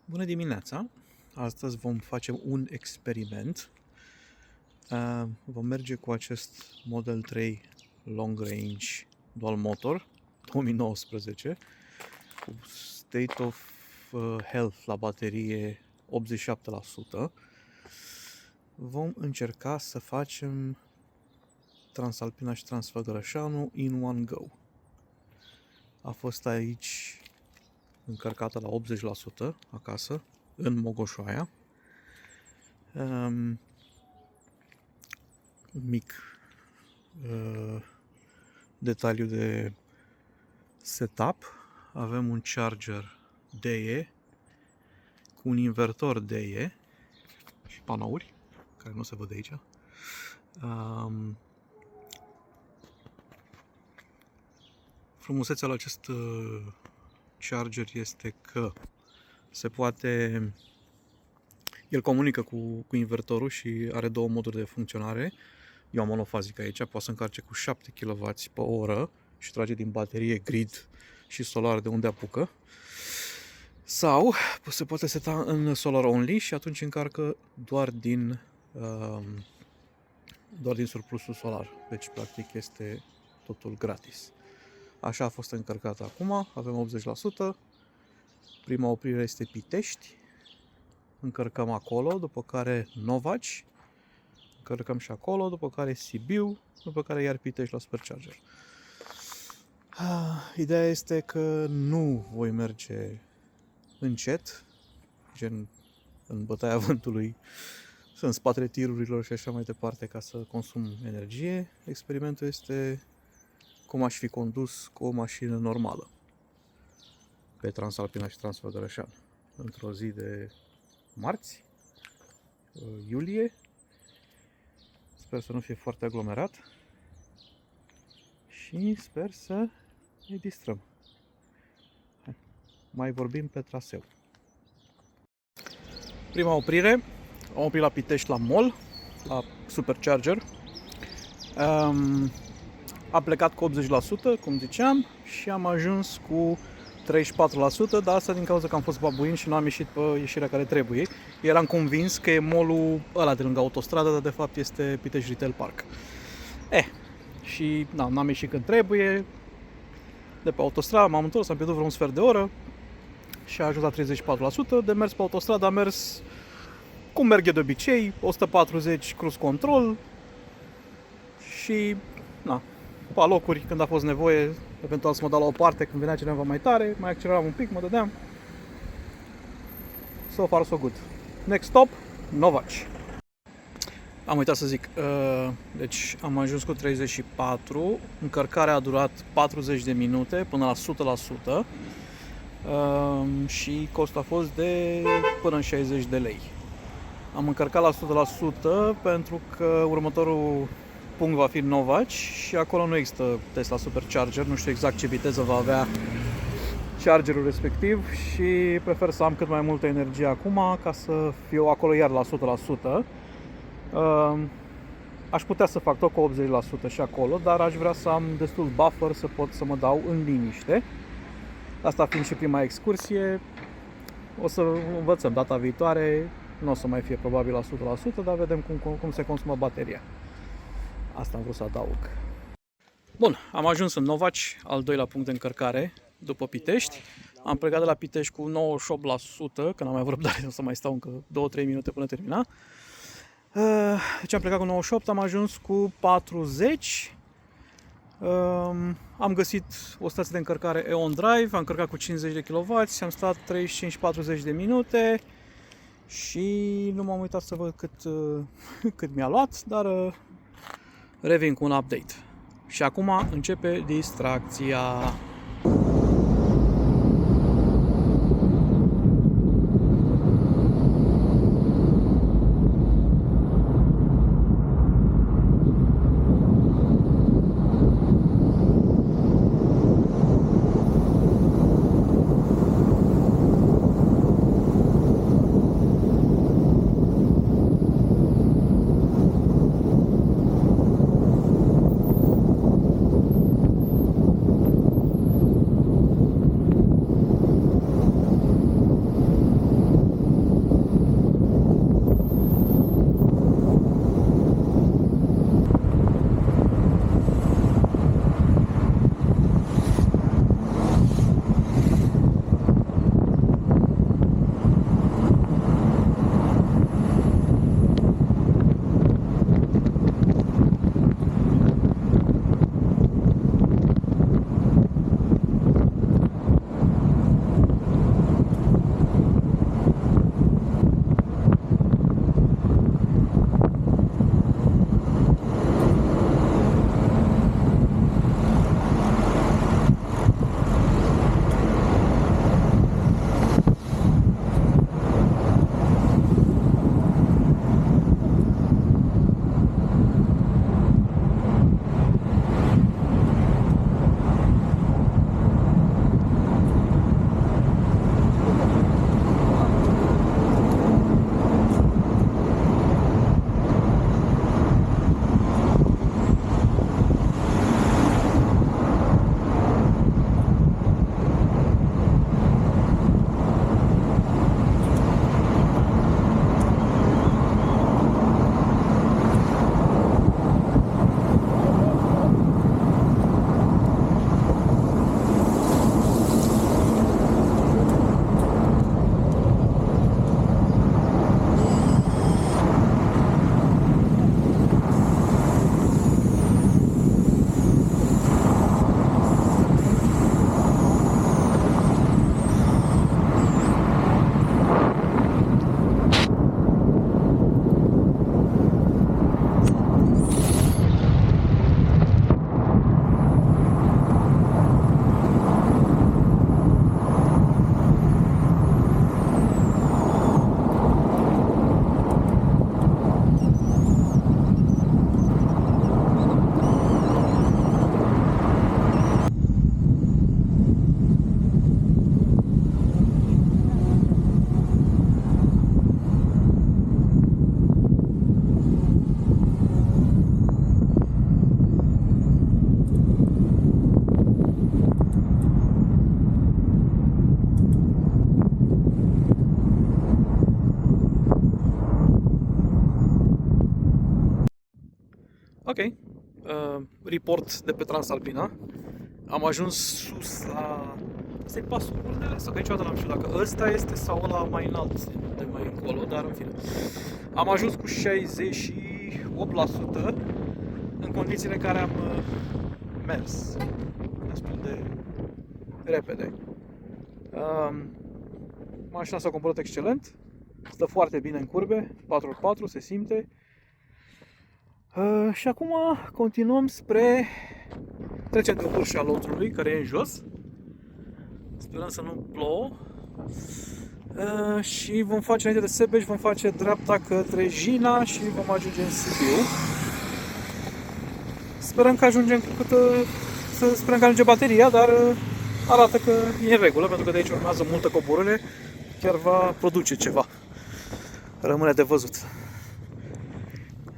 Bună dimineața! Astăzi vom face un experiment. Vom merge cu acest Model 3 Long Range Dual Motor 2019 cu State of Health la baterie 87%. Vom încerca să facem Transalpina și Transfăgărășanu in one go. A fost aici încărcată la 80% acasă, în Mogoșoaia. Un mic detaliu de setup. Avem un charger DE cu un invertor DE și panouri, care nu se văd aici. Frumusețea la acest charger este că se poate, el comunică cu invertorul și are două moduri de funcționare. Eu am monofazic aici, poate să încarce cu 7 kW pe oră și trage din baterie, grid și solar de unde apucă. Sau se poate seta în solar only și atunci încarcă doar din surplusul solar. Deci practic este totul gratis. Așa a fost încărcată acum, avem 80%. Prima oprire este Pitești. Încărcăm acolo, după care Novaci. Încărcăm și acolo, după care Sibiu, după care iar Pitești la Supercharger. Ideea este că nu voi merge încet, gen în bătaia vântului, în spatele tirurilor și așa mai departe, ca să consum energie. Experimentul este cum aș fi condus cu o mașină normală pe Transalpina și Transfăgărășan într-o zi de marți, iulie. Sper să nu fie foarte aglomerat și sper să ne distrăm. Mai vorbim pe traseu. Prima oprire, am oprit la Pitești la mall, la Supercharger. Am plecat cu 80%, cum ziceam, și am ajuns cu 34%, dar asta din cauza că am fost babuin și nu am ieșit pe ieșirea care trebuie. Eram convins că e mall-ul ăla de lângă autostradă, dar de fapt este Pitești Retail Park. Și n-am ieșit când trebuie. De pe autostradă m-am întors, am pierdut vreo un sfert de oră și a ajuns la 34%. De mers pe autostradă am mers cum merg de obicei, 140 cruise control și pe locuri când a fost nevoie, eventual să mă dau la o parte când venea cineva mai tare, mai acceleram un pic, mă dădeam. So far so good. Next stop, Novaci. Am uitat să zic, deci am ajuns cu 34, încărcarea a durat 40 de minute până la 100% și costul a fost de până în 60 de lei. Am încărcat la 100% pentru că următorul punct va fi Novaci și acolo nu există Tesla Supercharger, nu știu exact ce viteză va avea chargerul respectiv și prefer să am cât mai multă energie acum ca să fiu acolo iar la 100%. Aș putea să fac tot cu 80% și acolo, dar aș vrea să am destul buffer să pot să mă dau în liniște. Asta fiind și prima excursie, o să învățăm data viitoare, nu o să mai fie probabil la 100%, dar vedem cum se consumă bateria. Asta am vrut să adaug. Bun, am ajuns în Novaci, al doilea punct de încărcare după Pitești. Am plecat de la Pitești cu 98%, că n-am mai avut răbdare, o să mai stau încă 2-3 minute până termina. Deci am plecat cu 98, am ajuns cu 40. Am găsit o stație de încărcare E.ON Drive, am încărcat cu 50 de kW, am stat 35-40 de minute și nu m-am uitat să văd cât mi-a luat, dar revin cu un update. Și acum începe distracția. report de pe Transalpina. Am ajuns sus la... Asta e pasul Urnele? Sau că niciodată n-am știut dacă ăsta este sau ăla mai înalt de mai încolo, dar în fine. Am ajuns cu 68% în condițiile în care am mers destul de repede. Mașina s-a comportat excelent, stă foarte bine în curbe, 4x4, se simte. Și acum continuăm spre trecem de Vârșa Lotrului, care e în jos. Sperăm să nu plouă. Și vom face înainte de Sebeș, vom face dreapta către Jina și vom ajunge în Sibiu. Sperăm că ajungem sperăm că ajunge bateria, dar arată că e în regulă, pentru că de aici urmează multă coborâre, chiar va produce ceva. Rămâne de văzut.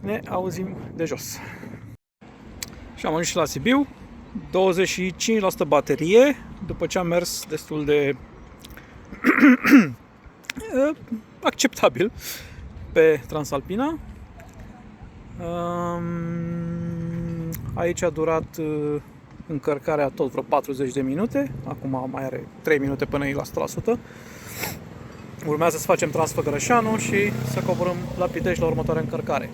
Ne auzim de jos. Și am ajuns și la Sibiu, 25% baterie, după ce am mers destul de acceptabil pe Transalpina. Aici a durat încărcarea tot vreo 40 de minute, acum mai are 3 minute până e la 100%. Urmează să facem Transfăgărășanu și să coborâm la Pitești la următoarea încărcare.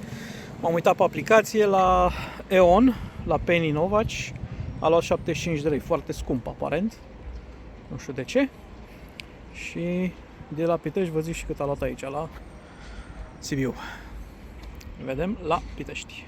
M-am uitat pe aplicație la E.ON, la Penny Novaci, a luat 75 de lei, foarte scump aparent, nu știu de ce. Și de la Pitești vă zic și cât a luat aici, la Sibiu. Ne vedem la Pitești.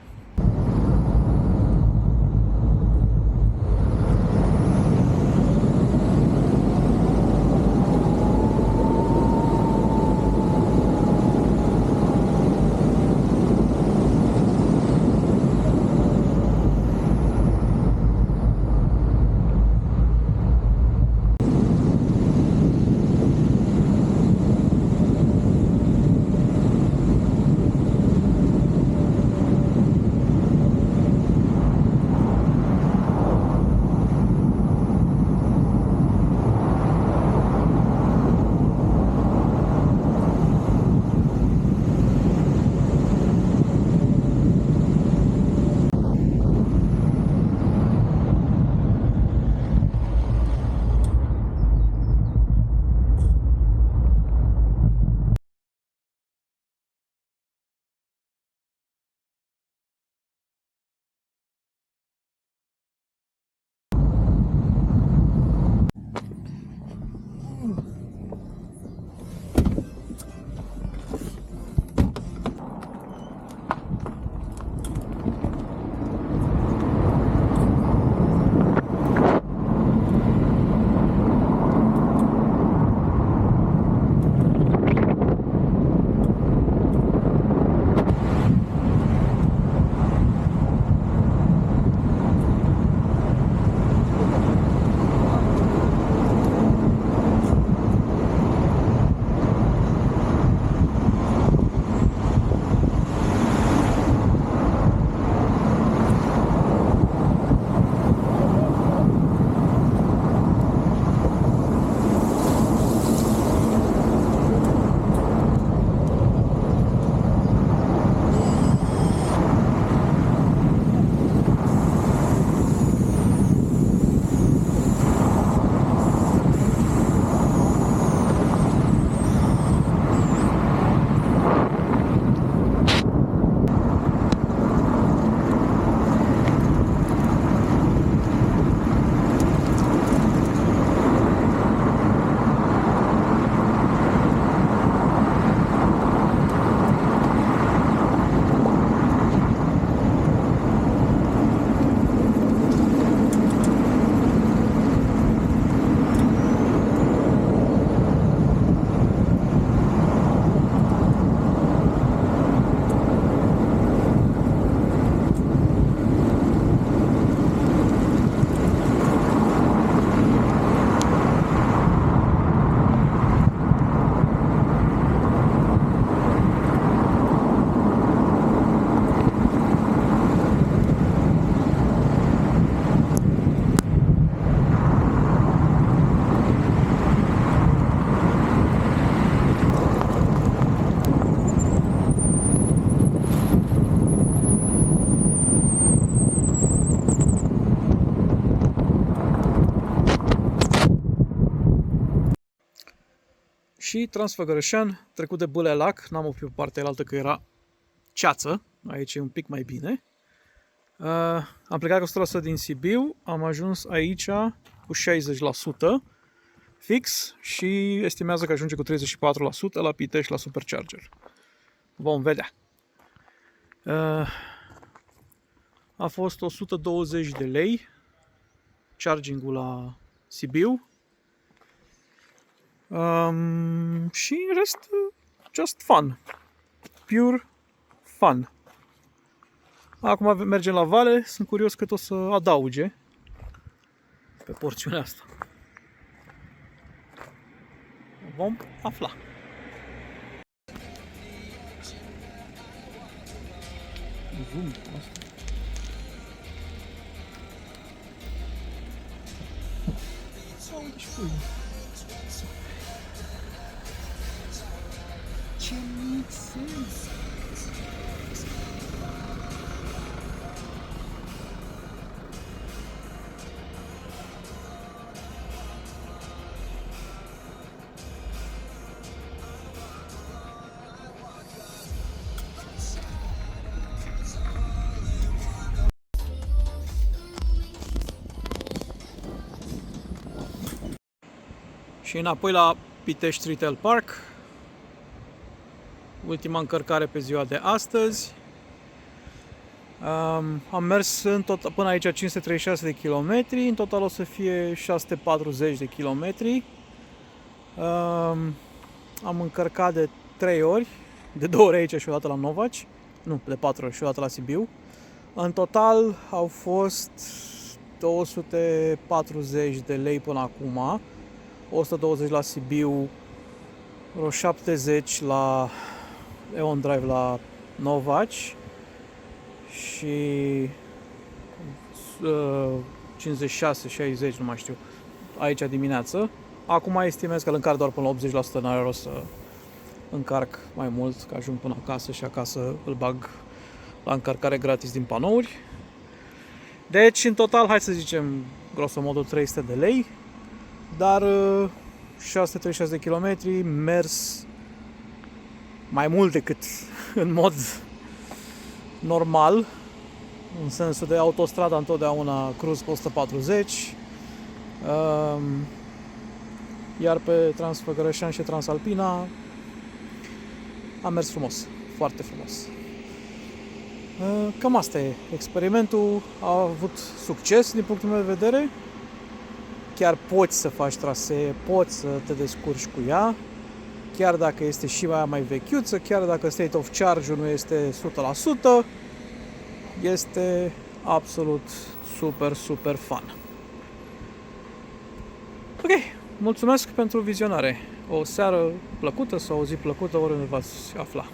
Și Transfăgărășan, trecut de Bâlelac, n-am oprit pe partea elaltă că era ceață, aici e un pic mai bine. Am plecat cu 100% din Sibiu, am ajuns aici cu 60% fix și estimează că ajunge cu 34% la Pitești la Supercharger. Vom vedea. A fost 120 de lei charging-ul la Sibiu. Și în rest, just fun. Pure fun. Acum mergem la vale, sunt curios cât o să adauge pe porțiunea asta. Vom afla. Zoom, asta. Uite și pui. Ce mic sunt! Și înapoi la Pitești Retail Park. Ultima încărcare pe ziua de astăzi. Am mers până aici 536 de kilometri, în total o să fie 640 de kilometri. Am încărcat de 3 ori, de 2 ori aici și o dată la Novaci, nu, de 4 ori și o dată la Sibiu. În total au fost 240 de lei până acum, 120 la Sibiu, vreo 70 la Eon Drive la Novaci și 56-60, nu mai știu, aici dimineață. Acum estimez că îl încarc doar până la 80%, n-are rost să încarc mai mult, că ajung până acasă și acasă îl bag la încărcare gratis din panouri. Deci, în total, hai să zicem, grosomodo 300 de lei, dar 636 de kilometri mers mai mult decât în mod normal, în sensul de autostrada întotdeauna cruz pe 140, iar pe Transfăgărășan și Transalpina am mers frumos, foarte frumos. Cam asta e. Experimentul a avut succes din punctul meu de vedere. Chiar poți să faci trasee, poți să te descurci cu ea, chiar dacă este și mai vechiuță, chiar dacă state of charge-ul nu este 100%, este absolut super fun. Ok, mulțumesc pentru vizionare. O seară plăcută sau o zi plăcută oriunde v-ați afla.